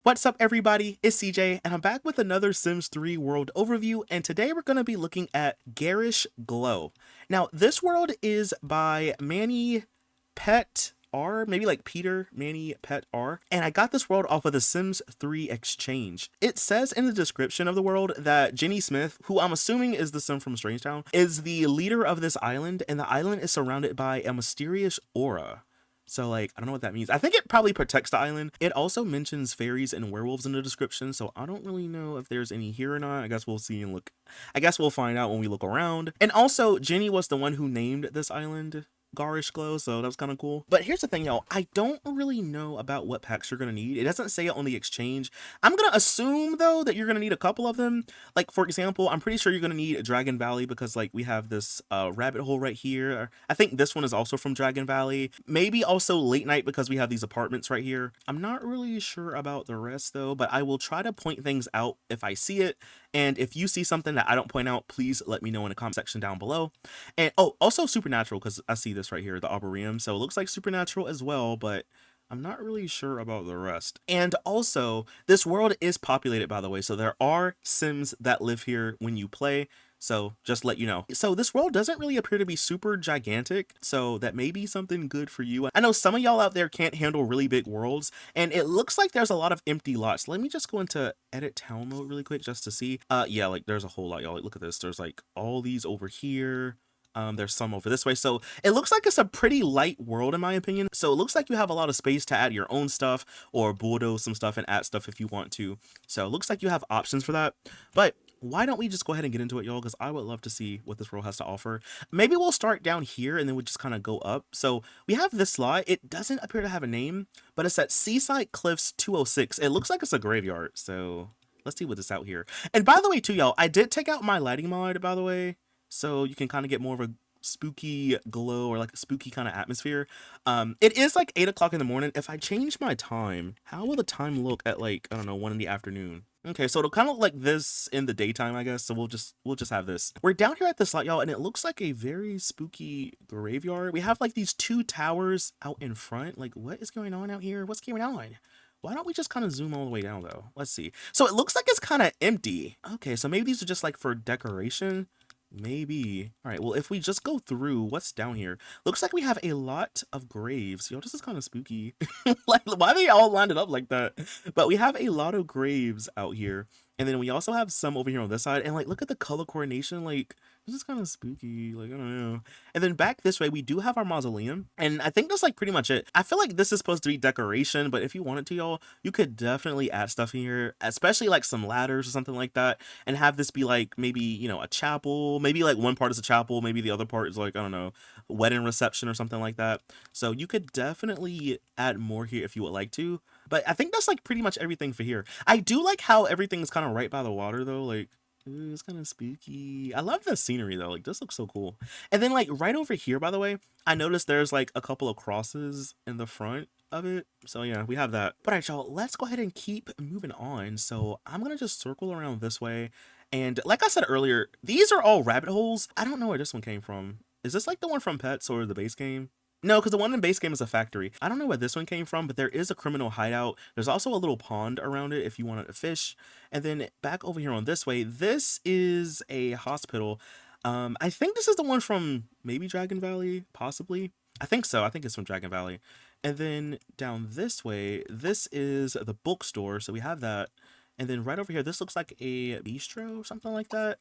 What's up everybody, it's CJ and I'm back with another Sims 3 world overview, and today we're going to be looking at Garish Glow. Now this world is by manypetr, maybe like Peter, manypetr, and I got this world off of the Sims 3 exchange. It says in the description of the world that Jenny Smith, who I'm assuming is the Sim from Strangetown, is the leader of this island, and the island is surrounded by a mysterious aura. So, like, I don't know what that means. I think it probably protects the island. It also mentions fairies and werewolves in the description, so I don't really know if there's any here or not. I guess we'll see and look. I guess we'll find out when we look around. And also, Jenny was the one who named this island Garish Glow, so that was kind of cool. But here's the thing, y'all. I don't really know about what packs you're going to need. It doesn't say it on the exchange. I'm going to assume, though, that you're going to need a couple of them. Like, for example, I'm pretty sure you're going to need Dragon Valley because, like, we have this rabbit hole right here. I think this one is also from Dragon Valley. Maybe also Late Night because we have these apartments right here. I'm not really sure about the rest, though, but I will try to point things out if I see it. And if you see something that I don't point out, please let me know in the comment section down below. And, oh, also Supernatural, because I see this right here, the arborum. So it looks like Supernatural as well, but I'm not really sure about the rest. And also, this world is populated, by the way, so there are Sims that live here when you play. So just let you know. So this world doesn't really appear to be super gigantic, so that may be something good for you. I know some of y'all out there can't handle really big worlds, and it looks like there's a lot of empty lots. Let me just go into edit town mode really quick just to see. Yeah, like there's a whole lot, y'all. Like, look at this. There's like all these over here. There's some over this way, so it looks like it's a pretty light world in my opinion. So it looks like you have a lot of space to add your own stuff or bulldoze some stuff and add stuff if you want to. So it looks like you have options for that. But why don't we just go ahead and get into it, y'all, because I would love to see what this world has to offer. Maybe we'll start down here and then we'll just kind of go up. So we have this slide. It doesn't appear to have a name, but it's at Seaside Cliffs 206. It looks like it's a graveyard, so let's see what's out here. And by the way too, y'all, I did take out my lighting mod, by the way, so you can kind of get more of a spooky glow or like a spooky kind of atmosphere. It is like 8 o'clock in the morning. If I change my time, how will the time look at, like, I don't know, 1 in the afternoon? Okay, so it'll kind of look like this in the daytime, I guess. So we'll just have this. We're down here at this lot, y'all, and it looks like a very spooky graveyard. We have like these 2 towers out in front. Like, what is going on out here? What's going on? Why don't we just kind of zoom all the way down though? Let's see. So it looks like it's kind of empty. Okay, so maybe these are just like for decoration. Maybe. All right, well, if we just go through what's down here, looks like we have a lot of graves. Yo, this is kind of spooky. Like, why they all lined it up like that? But we have a lot of graves out here. And then we also have some over here on this side. And, like, look at the color coordination. Like, this is kind of spooky. Like, I don't know. And then back this way, we do have our mausoleum. And I think that's, like, pretty much it. I feel like this is supposed to be decoration. But if you wanted to, y'all, you could definitely add stuff in here. Especially, like, some ladders or something like that. And have this be, like, maybe, you know, a chapel. Maybe, like, one part is a chapel. Maybe the other part is, like, I don't know, a wedding reception or something like that. So you could definitely add more here if you would like to. But I think that's like pretty much everything for here. I do like how everything's kind of right by the water though. Like, ooh, it's kind of spooky. I love the scenery though. Like, this looks so cool. And then like right over here, by the way, I noticed there's like a couple of crosses in the front of it. So yeah, we have that. But all right, y'all, let's go ahead and keep moving on. So I'm gonna just circle around this way. And like I said earlier, these are all rabbit holes. I don't know where this one came from. Is this like the one from Pets or the base game? No, because the one in base game is a factory. I don't know where this one came from, but there is a criminal hideout. There's also a little pond around it if you wanted to fish. And then back over here on this way, this is a hospital. I think this is the one from maybe Dragon Valley, possibly. I think so. I think it's from Dragon Valley. And then down this way, this is the bookstore. So we have that. And then right over here, this looks like a bistro or something like that.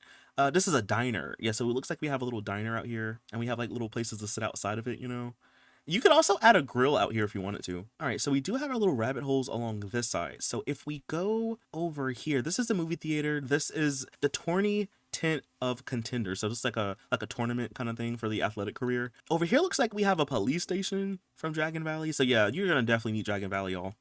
This is a diner. Yeah, so it looks like we have a little diner out here. And we have like little places to sit outside of it, you know. You could also add a grill out here if you wanted to. All right, so we do have our little rabbit holes along this side. So if we go over here, this is the movie theater. This is the tourney tent of contenders. So this is like a tournament kind of thing for the athletic career. Over here looks like we have a police station from Dragon Valley. So yeah, you're gonna definitely need Dragon Valley, y'all.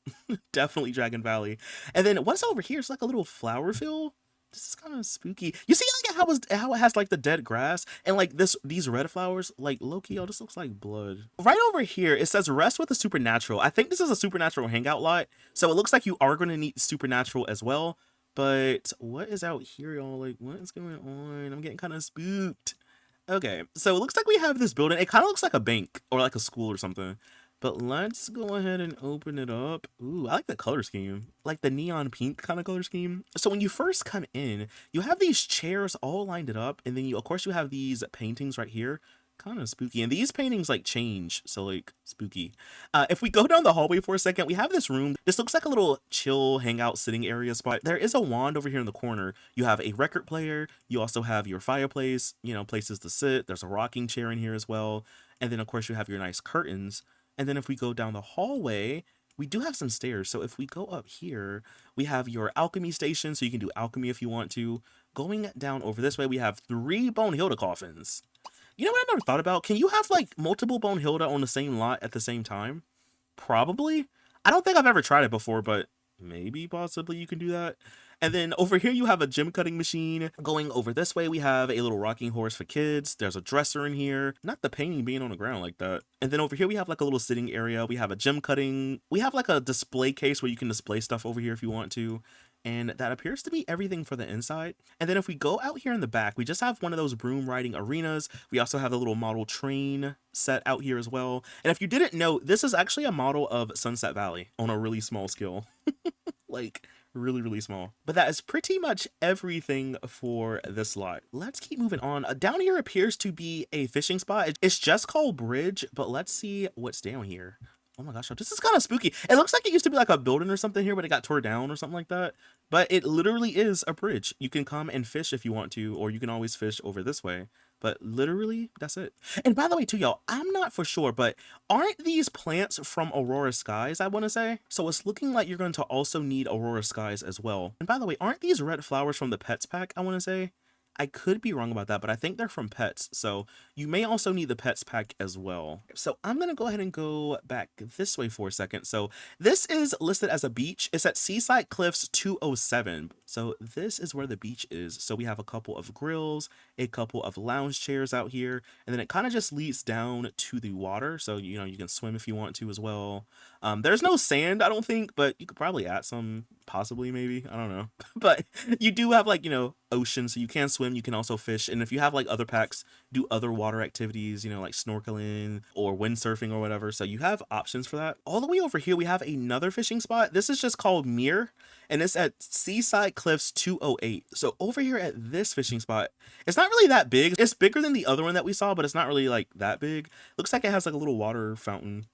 Definitely Dragon Valley. And then what's over here? It's like a little flower field. This is kind of spooky. You see like how it has like the dead grass and like these red flowers, like low-key, oh, this looks like blood. Right over here, it says rest with the supernatural. I think this is a supernatural hangout lot. So it looks like you are going to need supernatural as well. But what is out here, y'all? Like, what is going on? I'm getting kind of spooked. Okay, so it looks like we have this building. It kind of looks like a bank or like a school or something. But let's go ahead and open it up. Ooh, I like the color scheme, like the neon pink kind of color scheme. So when you first come in, you have these chairs all lined up, and then you, of course, you have these paintings right here. Kind of spooky, and these paintings like change, so like spooky. If we go down the hallway for a second, we have this room. This looks like a little chill hangout sitting area spot. There is a wand over here in the corner. You have a record player. You also have your fireplace, you know, places to sit. There's a rocking chair in here as well, and then of course you have your nice curtains. And then if we go down the hallway, we do have some stairs. So if we go up here, we have your alchemy station, so you can do alchemy if you want to. Going down over this way, we have 3 Bone Hilda coffins. You know what I never thought about? Can you have like multiple Bone Hilda on the same lot at the same time? Probably. I don't think I've ever tried it before, but maybe possibly you can do that. And then over here you have a gym cutting machine. Going over this way, we have a little rocking horse for kids. There's a dresser in here. Not the painting being on the ground like that. And then over here we have like a little sitting area. We have a gym cutting. We have like a display case where you can display stuff over here if you want to. And that appears to be everything for the inside. And then if we go out here in the back, we just have one of those broom riding arenas. We also have a little model train set out here as well. And if you didn't know, this is actually a model of Sunset Valley on a really small scale. Like really small. But that is pretty much everything for this lot. Let's keep moving on. Down here appears to be a fishing spot. It's just called Bridge, but let's see what's down here. Oh my gosh, this is kind of spooky. It looks like it used to be like a building or something here, but it got torn down or something like that. But it literally is a bridge. You can come and fish if you want to, or you can always fish over this way. But literally, that's it. And by the way, too, y'all, I'm not for sure, but aren't these plants from Aurora Skies, I want to say? So it's looking like you're going to also need Aurora Skies as well. And by the way, aren't these red flowers from the Pets pack, I want to say? I could be wrong about that, but I think they're from Pets, so you may also need the Pets pack as well. So I'm going to go ahead and go back this way for a second. So this is listed as a beach. It's at Seaside Cliffs 207. So this is where the beach is. So we have a couple of grills, a couple of lounge chairs out here, and then it kind of just leads down to the water. So, you know, you can swim if you want to as well. There's no sand, I don't think, but you could probably add some, possibly, maybe, I don't know. But you do have, like, you know, ocean, so you can swim, you can also fish, and if you have like other packs, do other water activities, you know, like snorkeling or windsurfing or whatever. So you have options for that. All the way over here we have another fishing spot. This is just called Mere, and it's at Seaside Cliffs 208. So over here at this fishing spot, it's not really that big. It's bigger than the other one that we saw, but it's not really like that big. Looks like it has like a little water fountain.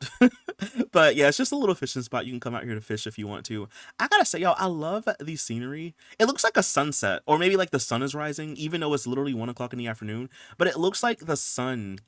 But yeah, it's just a little fishing spot. You can come out here to fish if you want to. I gotta say, y'all, I love the scenery. It looks like a sunset, or maybe like the sun is rising, even though it's literally 1 o'clock in the afternoon, but it looks like the sun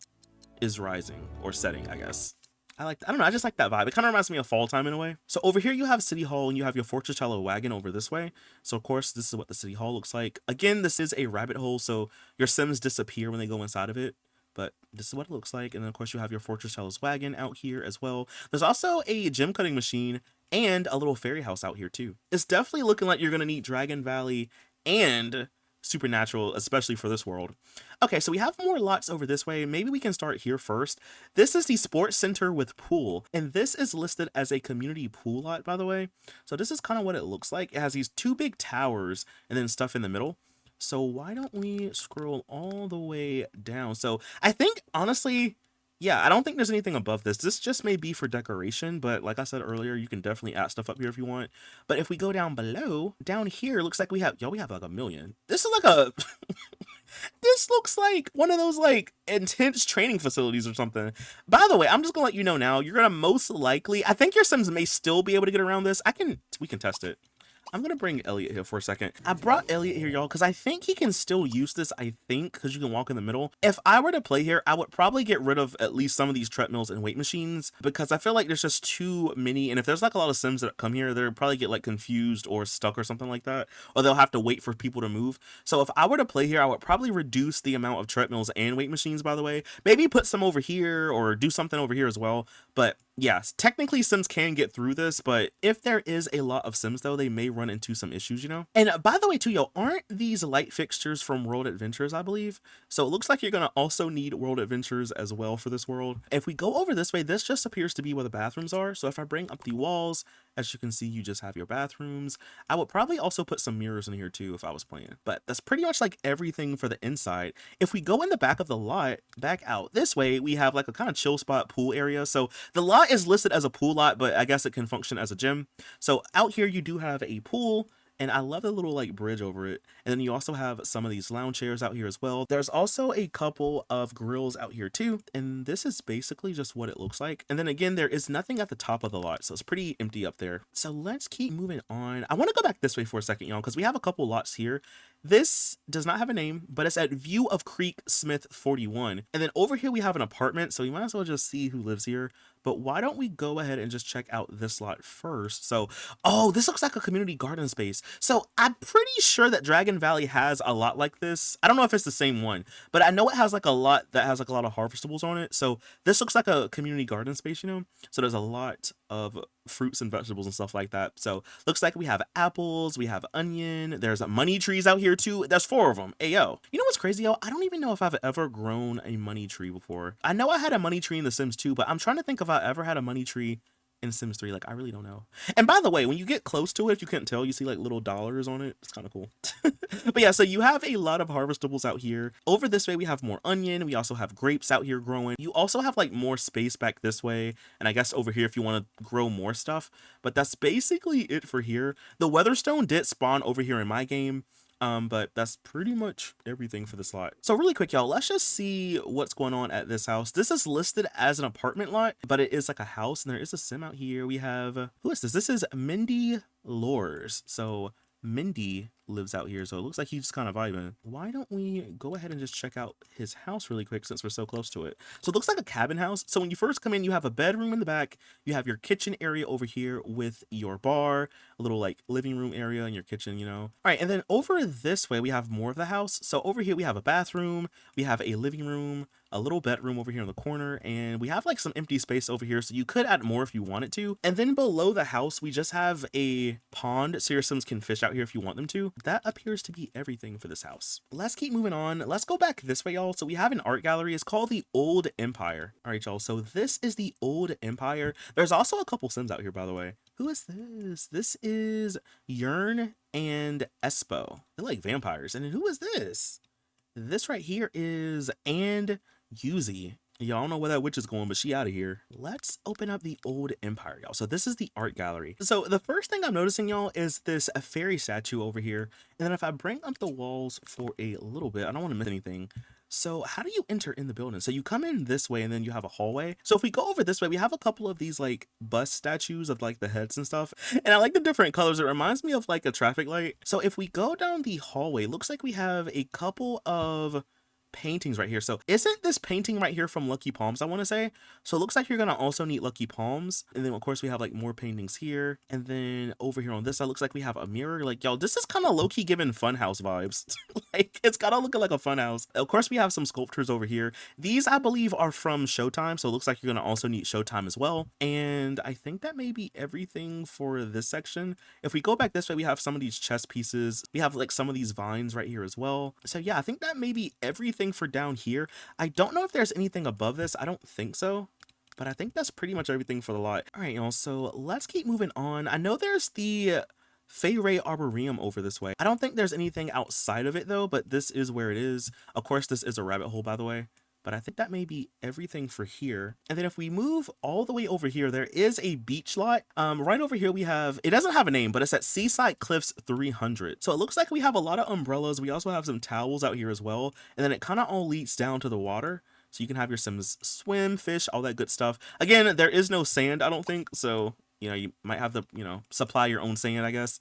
is rising or setting, I guess. I don't know, I just like that vibe. It kind of reminds me of fall time in a way. So over here you have City Hall, and you have your Fortucello wagon over this way. So of course this is what the City Hall looks like. Again, this is a rabbit hole, so your Sims disappear when they go inside of it. But this is what it looks like. And then of course you have your Fortucello's wagon out here as well. There's also a gym cutting machine and a little fairy house out here too. It's definitely looking like you're gonna need Dragon Valley and Supernatural, especially for this world. Okay, so we have more lots over this way. Maybe we can start here first. This is the Sports Center with pool, and this is listed as a community pool lot, by the way. So this is kind of what it looks like. It has these 2 big towers and then stuff in the middle. So why don't we scroll all the way down? So I think, honestly, yeah, I don't think there's anything above this. This just may be for decoration, but like I said earlier, you can definitely add stuff up here if you want. But if we go down below, down here, looks like we have like a million. This is like a, this looks like one of those like intense training facilities or something. By the way, I'm just gonna let you know now, you're gonna most likely, I think your Sims may still be able to get around this. We can test it. I'm gonna bring Elliot here for a second. I brought Elliot here, y'all, because I think he can still use this, because you can walk in the middle. If I were to play here, I would probably get rid of at least some of these treadmills and weight machines, because I feel like there's just too many, and if there's like a lot of Sims that come here, they'll probably get like confused or stuck or something like that, or they'll have to wait for people to move. So if I were to play here, I would probably reduce the amount of treadmills and weight machines, by the way. Maybe put some over here, or do something over here as well. But yes, technically Sims can get through this, but if there is a lot of Sims though, they may run into some issues, you know? And by the way too, yo, aren't these light fixtures from World Adventures, I believe? So it looks like you're gonna also need World Adventures as well for this world. If we go over this way, this just appears to be where the bathrooms are. So if I bring up the walls As you can see, you just have your bathrooms. I would probably also put some mirrors in here too if I was playing, but that's pretty much like everything for the inside. If we go in the back of the lot, back out this way, we have like a kind of chill spot pool area. So the lot is listed as a pool lot, but I guess it can function as a gym. So out here you do have a pool, and I love the little like bridge over it. And then you also have some of these lounge chairs out here as well. There's also a couple of grills out here too. And this is basically just what it looks like. And then again, there is nothing at the top of the lot, so it's pretty empty up there. So let's keep moving on. I want to go back this way for a second, y'all, because we have a couple lots here. This does not have a name, but it's at View of Creek Smith 41. And then over here we have an apartment, so we might as well just see who lives here. But why don't we go ahead and just check out this lot first? So, oh, this looks like a community garden space. So I'm pretty sure that Dragon Valley has a lot like this. I don't know if it's the same one, but I know it has like a lot that has like a lot of harvestables on it. So this looks like a community garden space, you know? So there's a lot of fruits and vegetables and stuff like that. So looks like we have apples, we have onion, there's money trees out here too. There's 4 of them. Ayo. You know what's crazy, yo? I don't even know if I've ever grown a money tree before. I know I had a money tree in The Sims 2, but I'm trying to think if I ever had a money tree in Sims 3. Like, I really don't know. And by the way, when you get close to it, if you couldn't tell, you see like little dollars on it. It's kind of cool. But yeah, so you have a lot of harvestables out here. Over this way, we have more onion. We also have grapes out here growing. You also have like more space back this way. And I guess over here, if you want to grow more stuff. But that's basically it for here. The Weatherstone did spawn over here in my game. But that's pretty much everything for this lot. So really quick, y'all, let's just see what's going on at this house. This is listed as an apartment lot, but it is like a house, and there is a sim out here. We have, who is this? This is Mindy Lores. So Mindy lives out here, so it looks like he's just kind of vibing. Why don't we go ahead and just check out his house really quick since we're so close to it? So it looks like a cabin house. So when you first come in, you have a bedroom in the back, you have your kitchen area over here with your bar, a little like living room area in your kitchen, you know. All right, and then over this way we have more of the house. So over here we have a bathroom, we have a living room, a little bedroom over here in the corner, and we have like some empty space over here, so you could add more if you wanted to. And then below the house we just have a pond so your Sims can fish out here if you want them to. That appears to be everything for this house. Let's keep moving on. Let's go back this way, y'all. So we have an art gallery. It's called the Old Empire. All right, y'all, so this is the Old Empire. There's also a couple Sims out here, by the way. Who is this? This is Yearn and Espo. They're like vampires. And then who is this? This right here is And Yuzi. Y'all don't know where that witch is going, but she out of here. Let's open up the Old Empire, y'all. So this is the art gallery. So the first thing I'm noticing, y'all, is this a fairy statue over here. And then if I bring up the walls for a little bit, I don't want to miss anything. So how do you enter in the building? So you come in this way and then you have a hallway. So if we go over this way, we have a couple of these like bust statues of like the heads and stuff. And I like the different colors. It reminds me of like a traffic light. So if we go down the hallway, looks like we have a couple of paintings right here. So isn't this painting right here from Lucky Palms, I want to say? So it looks like you're gonna also need Lucky Palms. And then of course we have like more paintings here, and then over here on this side looks like we have a mirror. Like, y'all, this is kind of low-key giving funhouse vibes. Like, it's gotta look like a funhouse. Of course we have some sculptures over here. These I believe are from Showtime, so it looks like you're gonna also need Showtime as well. And I think that may be everything for this section. If we go back this way, we have some of these chess pieces. We have like some of these vines right here as well. So yeah, I think that may be everything for down here. I don't know if there's anything above this. I don't think so, but I think that's pretty much everything for the lot. All right, y'all, so let's keep moving on. I know there's the Fey Ray Arboreum over this way. I don't think there's anything outside of it though, but this is where it is. Of course, this is a rabbit hole, by the way. But I think that may be everything for here. And then if we move all the way over here, there is a beach lot. Right over here we have, it doesn't have a name, but it's at Seaside Cliffs 300. So it looks like we have a lot of umbrellas. We also have some towels out here as well. And then it kind of all leads down to the water. So you can have your Sims swim, fish, all that good stuff. Again, there is no sand, I don't think. So, you know, you might have to, you know, supply your own sand, I guess.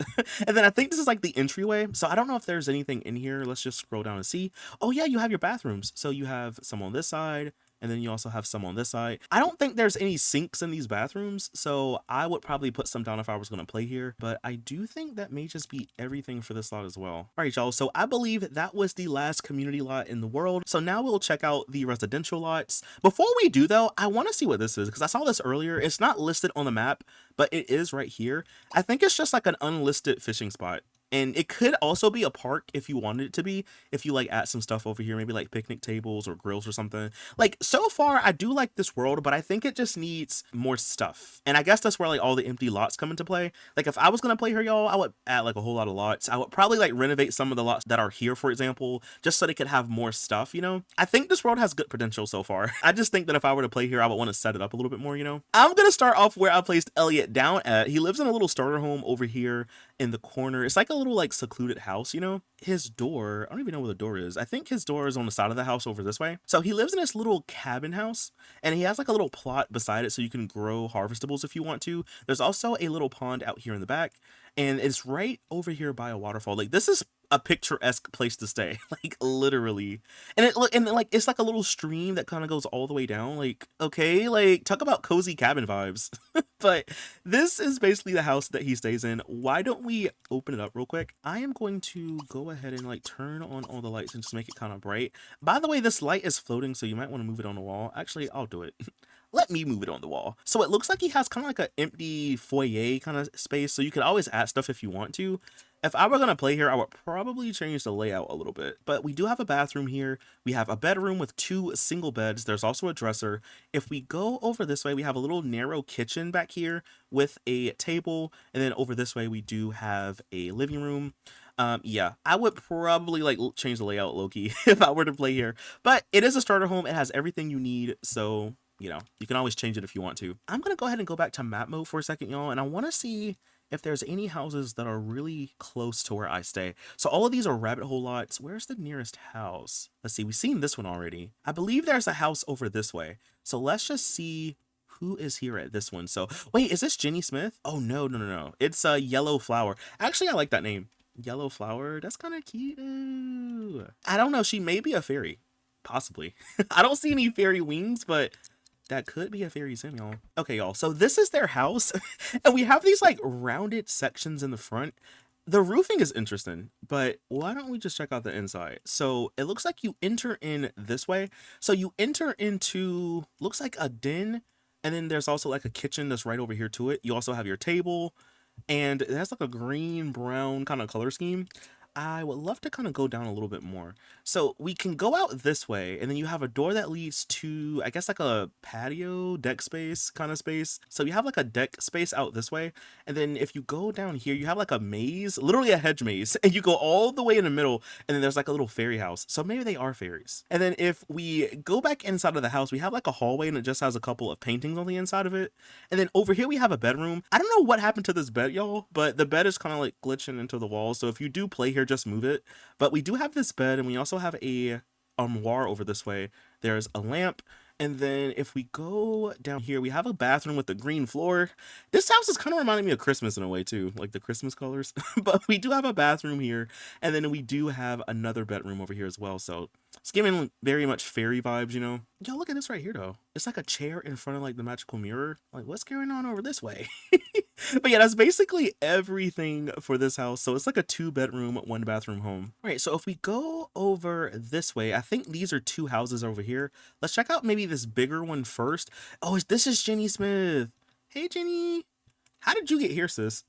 And then I think this is like the entryway. So I don't know if there's anything in here. Let's just scroll down and see. Oh yeah, you have your bathrooms. So you have some on this side, and then you also have some on this side. I don't think there's any sinks in these bathrooms, so I would probably put some down if I was going to play here. But I do think that may just be everything for this lot as well. All right, y'all. So I believe that was the last community lot in the world. So now we'll check out the residential lots. Before we do, though, I want to see what this is, because I saw this earlier. It's not listed on the map, but it is right here. I think it's just like an unlisted fishing spot. And it could also be a park if you wanted it to be, if you like add some stuff over here, maybe like picnic tables or grills or something. Like so far, I do like this world, but I think it just needs more stuff. And I guess that's where like all the empty lots come into play. Like if I was gonna play here, y'all, I would add like a whole lot of lots. I would probably like renovate some of the lots that are here, for example, just so they could have more stuff, you know? I think this world has good potential so far. I just think that if I were to play here, I would want to set it up a little bit more, you know? I'm gonna start off where I placed Elliot down at. He lives in a little starter home over here in the corner. It's like a little like secluded house, you know? His door, I don't even know where the door is. I think his door is on the side of the house over this way. So he lives in this little cabin house and he has like a little plot beside it so you can grow harvestables if you want to. There's also a little pond out here in the back and it's right over here by a waterfall. Like this is a picturesque place to stay, like literally. And it look and like it's like a little stream that kind of goes all the way down. Like okay, like talk about cozy cabin vibes. But this is basically the house that he stays in. Why don't we open it up real quick? I am going to go ahead and like turn on all the lights and just make it kind of bright. By the way, this light is floating, so you might want to move it on the wall. Actually, I'll do it. Let me move it on the wall. So it looks like he has kind of like an empty foyer kind of space, so you could always add stuff if you want to. If I were going to play here, I would probably change the layout a little bit. But we do have a bathroom here. We have a bedroom with 2 single beds. There's also a dresser. If we go over this way, we have a little narrow kitchen back here with a table. And then over this way, we do have a living room. Yeah, I would probably like change the layout low-key if I were to play here. But it is a starter home. It has everything you need. So, you know, you can always change it if you want to. I'm going to go ahead and go back to map mode for a second, y'all. And I want to see if there's any houses that are really close to where I stay. So all of these are rabbit hole lots. Where's the nearest house? Let's see, we've seen this one already. I believe there's a house over this way. So let's just see who is here at this one. So wait, is this Jenny Smith? Oh no. It's a Yellow Flower. Actually, I like that name. Yellow Flower. That's kind of cute. Ooh. I don't know. She may be a fairy. Possibly. I don't see any fairy wings, but that could be a fairy sim, y'all. Okay, y'all. So this is their house. And we have these like rounded sections in the front. The roofing is interesting, but why don't we just check out the inside? So it looks like you enter in this way. So you enter into, looks like a den. And then there's also like a kitchen that's right over here to it. You also have your table. And it has like a green brown kind of color scheme. I would love to kind of go down a little bit more. So we can go out this way, and then you have a door that leads to, I guess, like a patio, deck space kind of space. So you have like a deck space out this way. And then if you go down here, you have like a maze, literally a hedge maze, and you go all the way in the middle, and then there's like a little fairy house. So maybe they are fairies. And then if we go back inside of the house, we have like a hallway, and it just has a couple of paintings on the inside of it. And then over here, we have a bedroom. I don't know what happened to this bed, y'all, but the bed is kind of like glitching into the wall. So if you do play here, just move it. But we do have this bed, and we also have a armoire over this way. There's a lamp, and then if we go down here, we have a bathroom with the green floor. This house is kind of reminding me of Christmas in a way too, like the Christmas colors. But we do have a bathroom here, and then we do have another bedroom over here as well. So it's giving very much fairy vibes, you know. Y'all, look at this right here though. It's like a chair in front of like the magical mirror. Like, what's going on over this way? But yeah, that's basically everything for this house. So it's like a 2-bedroom, 1-bathroom home. All right, so if we go over this way, I think these are 2 houses over here. Let's check out maybe this bigger one first. Oh, this is Jenny Smith. Hey, Jenny. How did you get here, sis?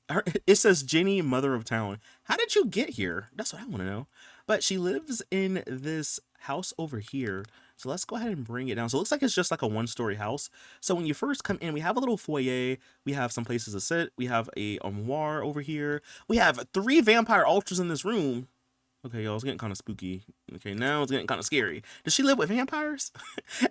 It says Jenny, mother of town. How did you get here? That's what I want to know. But she lives in this house over here. So let's go ahead and bring it down. So it looks like it's just like a 1-story house. So when you first come in, we have a little foyer. We have some places to sit. We have a armoire over here. We have 3 vampire altars in this room. Okay, y'all, it's getting kind of spooky. Okay, now it's getting kind of scary. Does she live with vampires?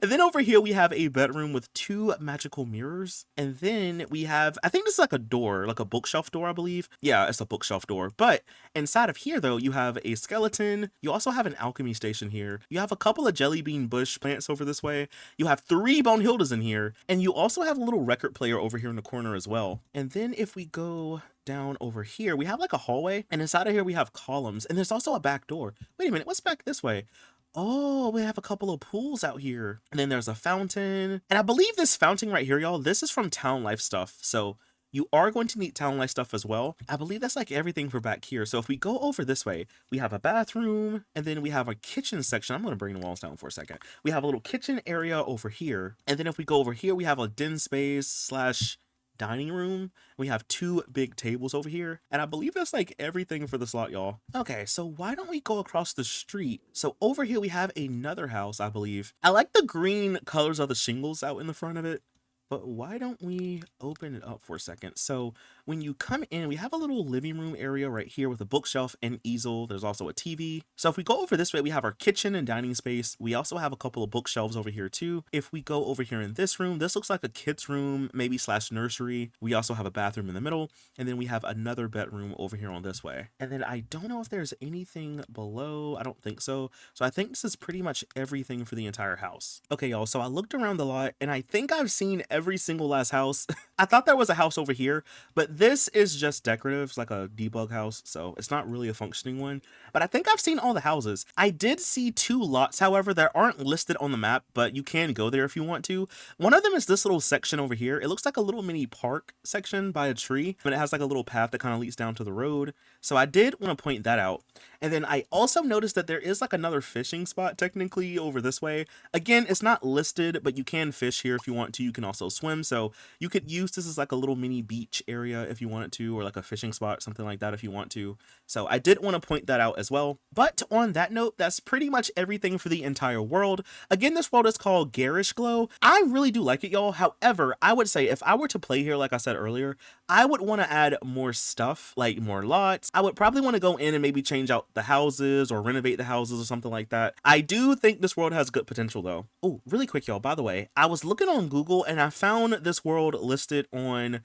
And then over here, we have a bedroom with 2 magical mirrors. And then we have, I think this is like a door, like a bookshelf door, I believe. Yeah, it's a bookshelf door. But inside of here, though, you have a skeleton. You also have an alchemy station here. You have a couple of jelly bean bush plants over this way. You have 3 Bonehildas in here. And you also have a little record player over here in the corner as well. And then if we go down over here, we have like a hallway, and inside of here we have columns, and there's also a back door. Wait a minute, what's back this way? Oh, we have a couple of pools out here, and then there's a fountain. And I believe this fountain right here, y'all, this is from Town Life stuff, so you are going to need Town Life stuff as well. I believe that's like everything for back here. So if we go over this way, we have a bathroom, and then we have a kitchen section. I'm going to bring the walls down for a second. We have a little kitchen area over here, and then if we go over here, we have a den space slash dining room. We have two big tables over here, and I believe that's like everything for the slot, y'all. Okay, so why don't we go across the street? So over here we have another house, I believe. I like the green colors of the shingles out in the front of it. But why don't we open it up for a second? So when you come in, we have a little living room area right here with a bookshelf and easel. There's also a TV. So if we go over this way, we have our kitchen and dining space. We also have a couple of bookshelves over here too. If we go over here in this room, this looks like a kid's room, maybe slash nursery. We also have a bathroom in the middle. And then we have another bedroom over here on this way. And then I don't know if there's anything below. I don't think so. So I think this is pretty much everything for the entire house. Okay, y'all. So I looked around the lot and I think I've seen every single last house. I thought there was a house over here, but this is just decorative. It's like a debug house, so it's not really a functioning one. But I think I've seen all the houses. I did see two lots, however, that aren't listed on the map, but you can go there if you want to. One of them is this little section over here. It looks like a little mini park section by a tree, but it has like a little path that kind of leads down to the road. So I did want to point that out. And then I also noticed that there is like another fishing spot technically over this way. Again, it's not listed, but you can fish here if you want to. You can also swim, so you could use this as like a little mini beach area if you wanted to, or like a fishing spot, something like that if you want to. So I did want to point that out as well. But on that note, that's pretty much everything for the entire world. Again, this world is called Garish Glow. I really do like it, y'all. However, I would say if I were to play here, like I said earlier, I would want to add more stuff, like more lots. I would probably want to go in and maybe change out the houses or renovate the houses or something like that. I do think this world has good potential though. Oh, really quick, y'all, by the way, I was looking on Google and I found this world listed on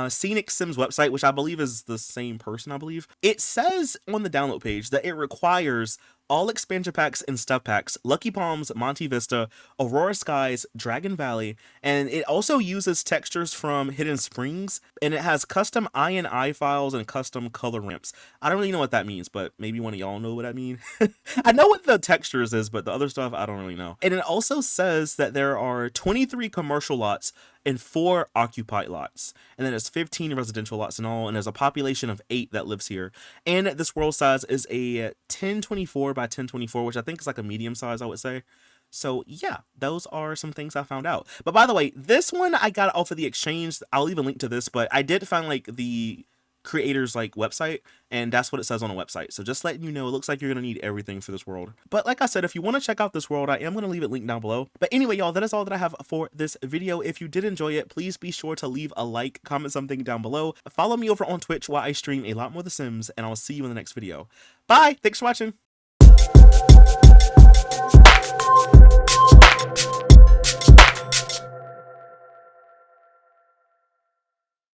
Scenic Sims website, which I believe is the same person, I believe. It says on the download page that it requires all expansion packs and stuff packs, Lucky Palms, Monte Vista, Aurora Skies, Dragon Valley, and it also uses textures from Hidden Springs, and it has custom INI files and custom color ramps. I don't really know what that means, but maybe one of y'all know what I mean. I know what the textures is, but the other stuff, I don't really know. And it also says that there are 23 commercial lots and 4 occupied lots, and then there's 15 residential lots in all, and there's a population of 8 that lives here. And this world size is a 1024 by 1024, which I think is like a medium size, I would say. So yeah, those are some things I found out. But by the way, this one I got off of the exchange. I'll leave a link to this, but I did find like the creators like website, and that's what it says on the website. So just letting you know, it looks like you're gonna need everything for this world. But like I said, if you want to check out this world, I am gonna leave it linked down below. But anyway, y'all, that is all that I have for this video. If you did enjoy it, please be sure to leave a like, comment something down below, follow me over on Twitch while I stream a lot more The Sims, and I'll see you in the next video. Bye, thanks for watching.